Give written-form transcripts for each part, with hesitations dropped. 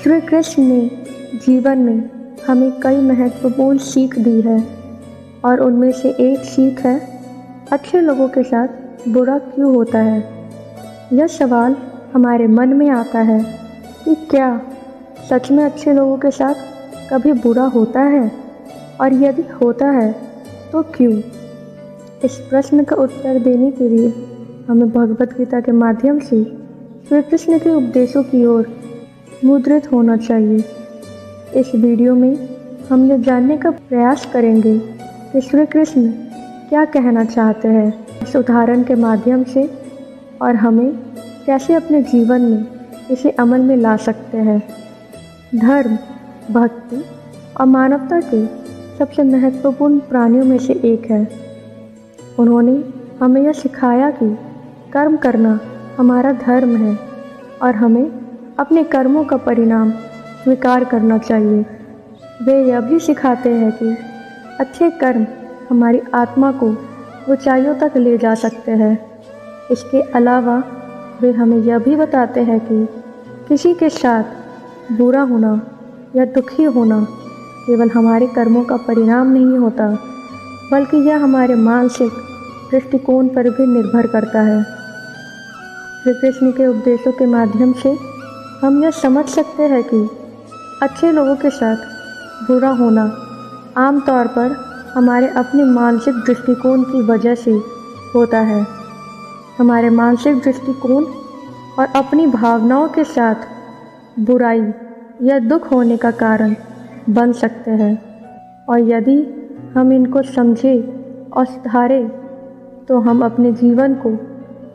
श्री कृष्ण ने जीवन में हमें कई महत्वपूर्ण सीख दी है और उनमें से एक सीख है अच्छे लोगों के साथ बुरा क्यों होता है। यह सवाल हमारे मन में आता है कि क्या सच में अच्छे लोगों के साथ कभी बुरा होता है, और यदि होता है तो क्यों। इस प्रश्न का उत्तर देने के लिए हमें भगवत गीता के माध्यम से श्री कृष्ण के उपदेशों की ओर मुद्रित होना चाहिए। इस वीडियो में हम ये जानने का प्रयास करेंगे कि श्री कृष्ण क्या कहना चाहते हैं इस उदाहरण के माध्यम से, और हमें कैसे अपने जीवन में इसे अमल में ला सकते हैं। धर्म, भक्ति और मानवता के सबसे महत्वपूर्ण प्राणियों में से एक है। उन्होंने हमें यह सिखाया कि कर्म करना हमारा धर्म है और हमें अपने कर्मों का परिणाम स्वीकार करना चाहिए। वे यह भी सिखाते हैं कि अच्छे कर्म हमारी आत्मा को ऊंचाइयों तक ले जा सकते हैं। इसके अलावा वे हमें यह भी बताते हैं कि किसी के साथ बुरा होना या दुखी होना केवल हमारे कर्मों का परिणाम नहीं होता, बल्कि यह हमारे मानसिक दृष्टिकोण पर भी निर्भर करता है। श्री कृष्ण के उपदेशों के माध्यम से हम यह समझ सकते हैं कि अच्छे लोगों के साथ बुरा होना आमतौर पर हमारे अपने मानसिक दृष्टिकोण की वजह से होता है। हमारे मानसिक दृष्टिकोण और अपनी भावनाओं के साथ बुराई या दुख होने का कारण बन सकते हैं, और यदि हम इनको समझें और सुधारें तो हम अपने जीवन को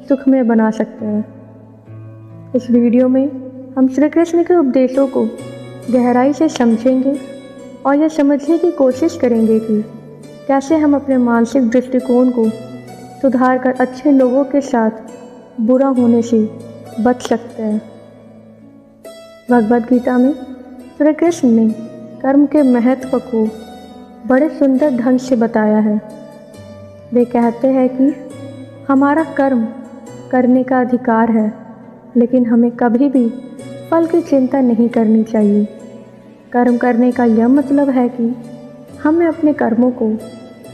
सुखमय बना सकते हैं। इस वीडियो में हम श्री कृष्ण के उपदेशों को गहराई से समझेंगे और यह समझने की कोशिश करेंगे कि कैसे हम अपने मानसिक दृष्टिकोण को सुधार कर अच्छे लोगों के साथ बुरा होने से बच सकते हैं। भगवद गीता में श्री कृष्ण ने कर्म के महत्व को बड़े सुंदर ढंग से बताया है। वे कहते हैं कि हमारा कर्म करने का अधिकार है, लेकिन हमें कभी भी फल की चिंता नहीं करनी चाहिए। कर्म करने का यह मतलब है कि हमें अपने कर्मों को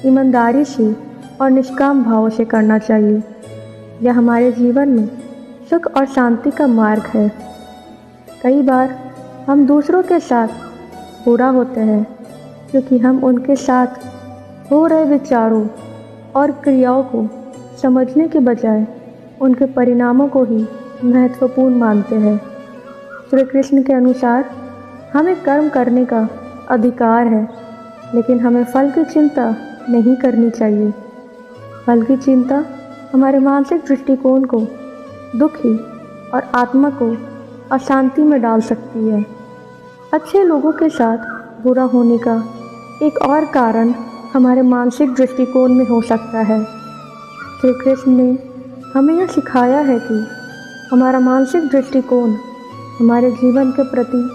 ईमानदारी से और निष्काम भाव से करना चाहिए। यह हमारे जीवन में सुख और शांति का मार्ग है। कई बार हम दूसरों के साथ बुरा होते हैं क्योंकि हम उनके साथ हो रहे विचारों और क्रियाओं को समझने के बजाय उनके परिणामों को ही महत्वपूर्ण मानते हैं। श्री कृष्ण के अनुसार हमें कर्म करने का अधिकार है, लेकिन हमें फल की चिंता नहीं करनी चाहिए। फल की चिंता हमारे मानसिक दृष्टिकोण को दुखी और आत्मा को अशांति में डाल सकती है। अच्छे लोगों के साथ बुरा होने का एक और कारण हमारे मानसिक दृष्टिकोण में हो सकता है। श्री कृष्ण ने हमें यह सिखाया है कि हमारा मानसिक दृष्टिकोण हमारे जीवन के प्रति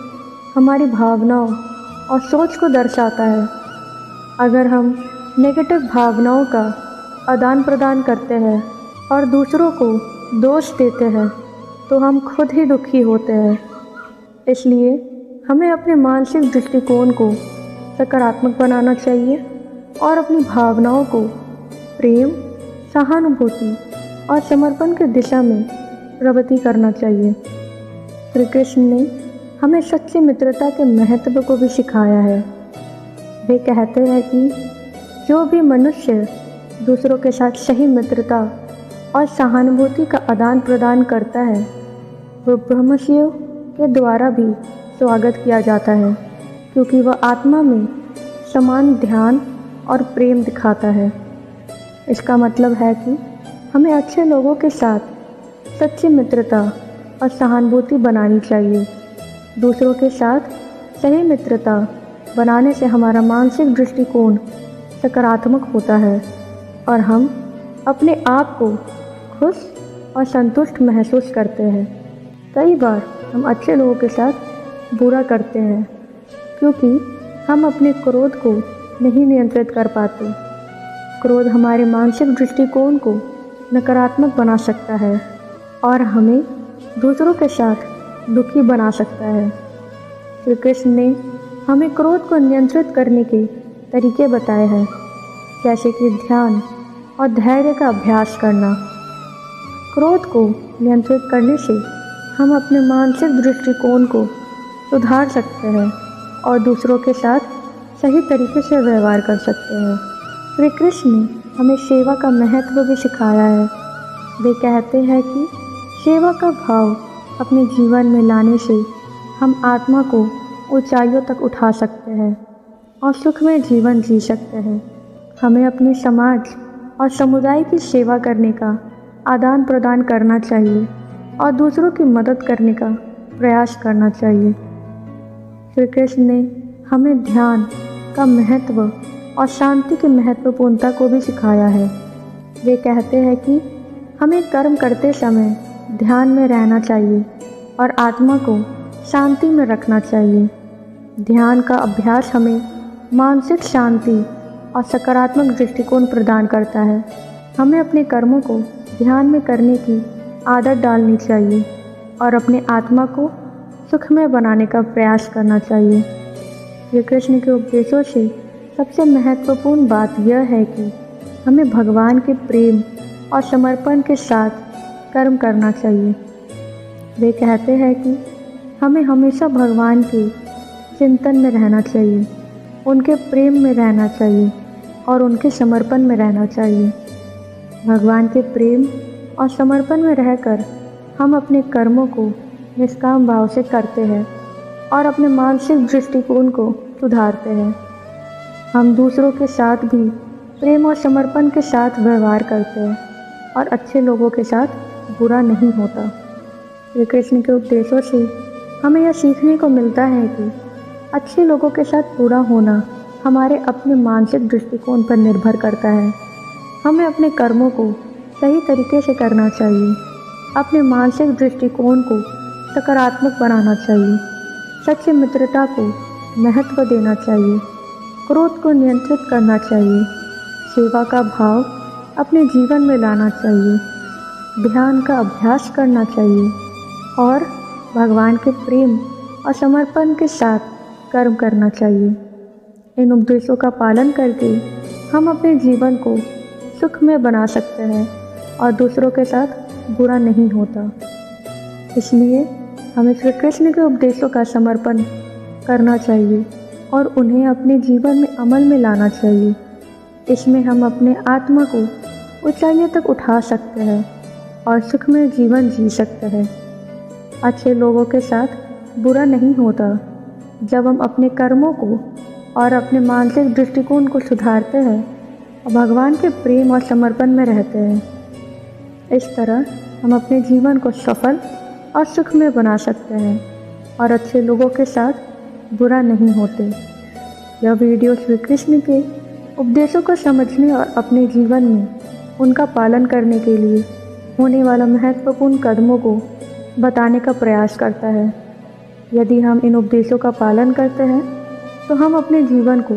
हमारी भावनाओं और सोच को दर्शाता है। अगर हम नेगेटिव भावनाओं का आदान प्रदान करते हैं और दूसरों को दोष देते हैं तो हम खुद ही दुखी होते हैं। इसलिए हमें अपने मानसिक दृष्टिकोण को सकारात्मक बनाना चाहिए और अपनी भावनाओं को प्रेम, सहानुभूति और समर्पण की दिशा में प्रगति करना चाहिए। श्री कृष्ण ने हमें सच्ची मित्रता के महत्व को भी सिखाया है। वे कहते हैं कि जो भी मनुष्य दूसरों के साथ सही मित्रता और सहानुभूति का आदान प्रदान करता है, वह ब्रह्मर्षियों के द्वारा भी स्वागत किया जाता है, क्योंकि वह आत्मा में समान ध्यान और प्रेम दिखाता है। इसका मतलब है कि हमें अच्छे लोगों के साथ सच्ची मित्रता और सहानुभूति बनानी चाहिए। दूसरों के साथ सही मित्रता बनाने से हमारा मानसिक दृष्टिकोण सकारात्मक होता है और हम अपने आप को खुश और संतुष्ट महसूस करते हैं। कई बार हम अच्छे लोगों के साथ बुरा करते हैं क्योंकि हम अपने क्रोध को नहीं नियंत्रित कर पाते। क्रोध हमारे मानसिक दृष्टिकोण को नकारात्मक बना सकता है और हमें दूसरों के साथ दुखी बना सकता है। श्री कृष्ण ने हमें क्रोध को नियंत्रित करने के तरीके बताए हैं, जैसे कि ध्यान और धैर्य का अभ्यास करना। क्रोध को नियंत्रित करने से हम अपने मानसिक दृष्टिकोण को सुधार सकते हैं और दूसरों के साथ सही तरीके से व्यवहार कर सकते हैं। श्री कृष्ण ने हमें सेवा का महत्व भी सिखाया है। वे कहते हैं कि सेवा का भाव अपने जीवन में लाने से हम आत्मा को ऊंचाइयों तक उठा सकते हैं और सुखमय जीवन जी सकते हैं। हमें अपने समाज और समुदाय की सेवा करने का आदान प्रदान करना चाहिए और दूसरों की मदद करने का प्रयास करना चाहिए। श्री कृष्ण ने हमें ध्यान का महत्व और शांति की महत्वपूर्णता को भी सिखाया है। वे कहते हैं कि हमें कर्म करते समय ध्यान में रहना चाहिए और आत्मा को शांति में रखना चाहिए। ध्यान का अभ्यास हमें मानसिक शांति और सकारात्मक दृष्टिकोण प्रदान करता है। हमें अपने कर्मों को ध्यान में करने की आदत डालनी चाहिए और अपने आत्मा को सुखमय बनाने का प्रयास करना चाहिए। श्री कृष्ण के उपदेशों से सबसे महत्वपूर्ण बात यह है कि हमें भगवान के प्रेम और समर्पण के साथ कर्म करना चाहिए। वे कहते हैं कि हमें हमेशा भगवान के चिंतन में रहना चाहिए, उनके प्रेम में रहना चाहिए और उनके समर्पण में रहना चाहिए। भगवान के प्रेम और समर्पण में रहकर हम अपने कर्मों को निष्काम भाव से करते हैं और अपने मानसिक दृष्टिकोण को सुधारते हैं। हम दूसरों के साथ भी प्रेम और समर्पण के साथ व्यवहार करते हैं और अच्छे लोगों के साथ बुरा नहीं होता। श्री कृष्ण के उपदेशों से हमें यह सीखने को मिलता है कि अच्छे लोगों के साथ बुरा होना हमारे अपने मानसिक दृष्टिकोण पर निर्भर करता है। हमें अपने कर्मों को सही तरीके से करना चाहिए, अपने मानसिक दृष्टिकोण को सकारात्मक बनाना चाहिए, सच्ची मित्रता को महत्व देना चाहिए, क्रोध को नियंत्रित करना चाहिए, सेवा का भाव अपने जीवन में लाना चाहिए, ध्यान का अभ्यास करना चाहिए और भगवान के प्रेम और समर्पण के साथ कर्म करना चाहिए। इन उपदेशों का पालन करके हम अपने जीवन को सुखमय बना सकते हैं और दूसरों के साथ बुरा नहीं होता। इसलिए हमें श्री कृष्ण के उपदेशों का समर्पण करना चाहिए और उन्हें अपने जीवन में अमल में लाना चाहिए। इसमें हम अपने आत्मा को ऊंचाइयों तक उठा सकते हैं और सुखमय जीवन जी सकते हैं। अच्छे लोगों के साथ बुरा नहीं होता जब हम अपने कर्मों को और अपने मानसिक दृष्टिकोण को सुधारते हैं और भगवान के प्रेम और समर्पण में रहते हैं। इस तरह हम अपने जीवन को सफल और सुखमय बना सकते हैं और अच्छे लोगों के साथ बुरा नहीं होते। यह वीडियो श्री कृष्ण के उपदेशों को समझने और अपने जीवन में उनका पालन करने के लिए होने वाला महत्वपूर्ण कदमों को बताने का प्रयास करता है। यदि हम इन उपदेशों का पालन करते हैं तो हम अपने जीवन को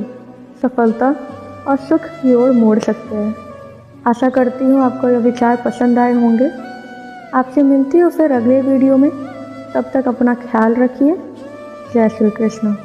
सफलता और सुख की ओर मोड़ सकते हैं। आशा करती हूँ आपको यह विचार पसंद आए होंगे। आपसे मिलती हूँ फिर अगले वीडियो में। तब तक अपना ख्याल रखिए। जय श्री कृष्ण।